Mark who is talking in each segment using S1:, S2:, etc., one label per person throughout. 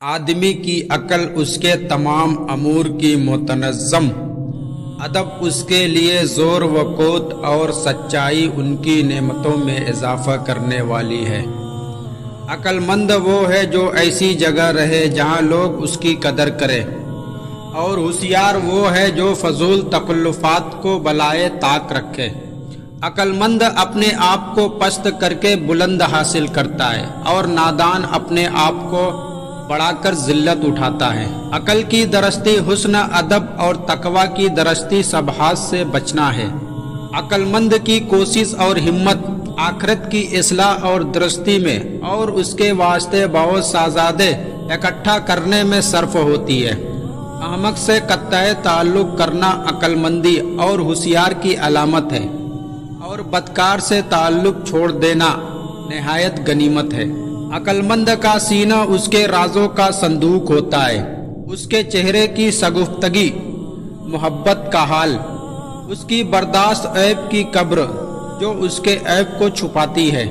S1: आदमी की अक्ल उसके तमाम अमूर की मुतनज़्ज़म, अदब उसके लिए ज़ोर व क़ुव्वत और सच्चाई उनकी नेमतों में इजाफ़ा करने वाली है। अक्लमंद वो है जो ऐसी जगह रहे जहाँ लोग उसकी कदर करें, और होशियार वो है जो फजूल तकल्लुफ़ात को बलाए ताक रखे। अक्लमंद अपने आप को पस्त करके बुलंद हासिल करता है, और नादान अपने आप को बढ़ाकर जिल्लत उठाता है। अकल की दरस्ती हुस्न अदब और तकवा की दरस्ती सब हाथ से बचना है। अक्लमंद की कोशिश और हिम्मत आखिरत की इस्लाह और दुरुस्ती में और उसके वास्ते बहुत साजादे इकट्ठा करने में सर्फ होती है। अहमक से कत्ताए ताल्लुक करना अक्लमंदी और होशियार की अलामत है, और बदकार से ताल्लुक छोड़ देना निहायत गनीमत है। अक्लमंद का सीना उसके राजों का संदूक होता है, उसके चेहरे की सगुफ्तगी मोहब्बत का हाल, उसकी बर्दाश्त ऐब की कब्र जो उसके ऐब को छुपाती है।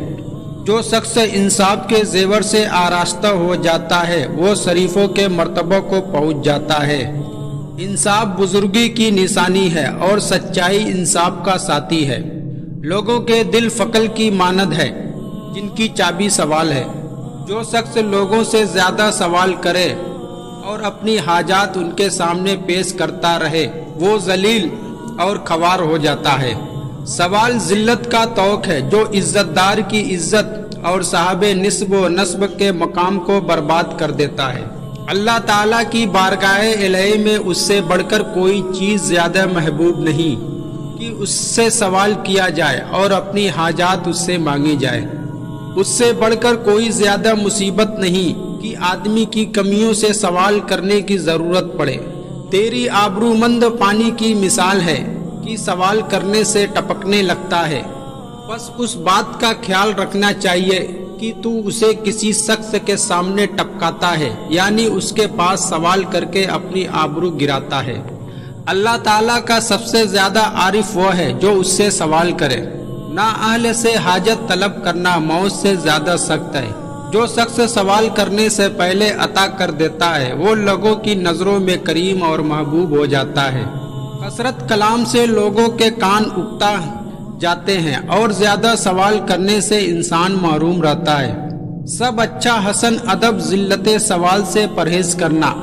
S1: जो शख्स इंसाफ के जेवर से आरास्ता हो जाता है वो शरीफों के मर्तबों को पहुंच जाता है। इंसाफ बुजुर्गी की निशानी है और सच्चाई इंसाफ का साथी है। लोगों के दिल फकल की मानद है जिनकी चाबी सवाल है। जो शख्स लोगों से ज्यादा सवाल करे और अपनी हाजात उनके सामने पेश करता रहे वो जलील और खवार हो जाता है। सवाल जिल्लत का तौक है जो इज्जतदार की इज्जत और साहबे निस्ब व नस्ब के मकाम को बर्बाद कर देता है। अल्लाह ताला की बारगाहे इलाही में उससे बढ़कर कोई चीज ज्यादा महबूब नहीं कि उससे सवाल किया जाए और अपनी हाजात उससे मांगी जाए। उससे बढ़कर कोई ज्यादा मुसीबत नहीं कि आदमी की कमियों से सवाल करने की जरूरत पड़े। तेरी आबरूमंद पानी की मिसाल है कि सवाल करने से टपकने लगता है। बस उस बात का ख्याल रखना चाहिए कि तू उसे किसी शख्स के सामने टपकाता है, यानी उसके पास सवाल करके अपनी आबरू गिराता है। अल्लाह ताला का सबसे ज्यादा आरिफ वो है जो उससे सवाल करे। ना अहले से हाजत तलब करना मौत से ज्यादा सख्त है। जो शख्स सवाल करने से पहले अता कर देता है वो लोगों की नजरों में करीम और महबूब हो जाता है। कसरत कलाम से लोगों के कान उगता जाते हैं और ज्यादा सवाल करने से इंसान महरूम रहता है। सब अच्छा हसन अदब जिल्लते सवाल से परहेज करना।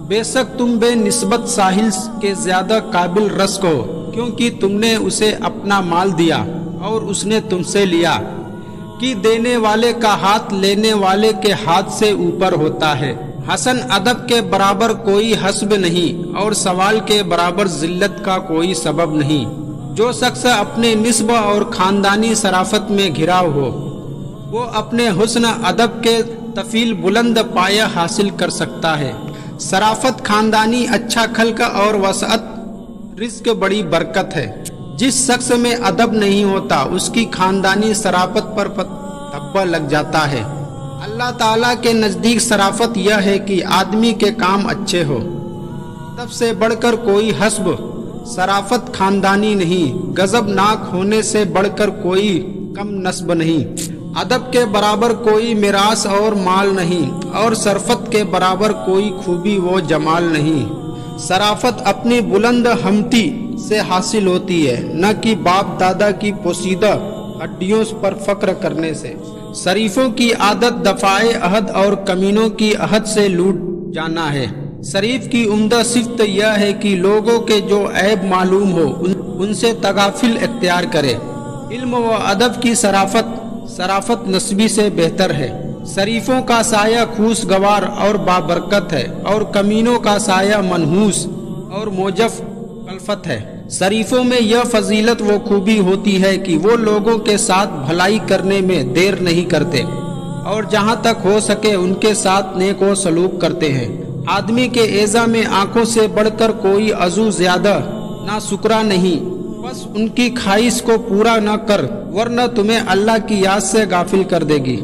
S1: बेशक तुम बेनिस्बत साहिल के ज्यादा काबिल रस्क हो, क्योंकि तुमने उसे अपना माल दिया और उसने तुमसे लिया, कि देने वाले का हाथ लेने वाले के हाथ से ऊपर होता है। हसन अदब के बराबर कोई हस्ब नहीं और सवाल के बराबर जिल्लत का कोई सबब नहीं। जो शख्स अपने निस्ब और खानदानी शराफत में घिराव हो वो अपने हुस्न अदब के तफील बुलंद पाया हासिल कर सकता है। शराफत खानदानी अच्छा खल्क और वसअत रिज़्क बड़ी बरकत है। जिस शख्स में अदब नहीं होता उसकी खानदानी शराफत पर धब्बा लग जाता है। अल्लाह ताला के नजदीक शराफत यह है कि आदमी के काम अच्छे हो। तब से बढ़कर कोई हस्ब शराफत खानदानी नहीं। गजबनाक होने से बढ़कर कोई कम नस्ब नहीं। अदब के बराबर कोई मिरास और माल नहीं, और शरफत के बराबर कोई खूबी वो जमाल नहीं। शराफत अपनी बुलंद हमती से हासिल होती है, न कि बाप दादा की पोसीदा हड्डियों पर फक्र करने से। शरीफों की आदत दफाए अहद और कमीनों की अहद से लूट जाना है। शरीफ की उम्दा सिफ्त यह है कि लोगों के जो ऐब मालूम हो उनसे तगाफिल इख्तियार करे। इल्म व अदब की शराफत नस्बी से बेहतर है। शरीफों का साया खूसगवार और बाबरकत है, और कमीनों का साया मनहूस और मोजफ कल्फत है। शरीफों में यह फजीलत वो खूबी होती है कि वो लोगों के साथ भलाई करने में देर नहीं करते, और जहाँ तक हो सके उनके साथ नेक व सलूक करते हैं। आदमी के एजा में आंखों से बढ़कर कोई अज़ू ज्यादा ना शुक्रा नहीं। बस उनकी ख्वाहिश को पूरा न कर, वरना तुम्हें अल्लाह की याद से गाफिल कर देगी।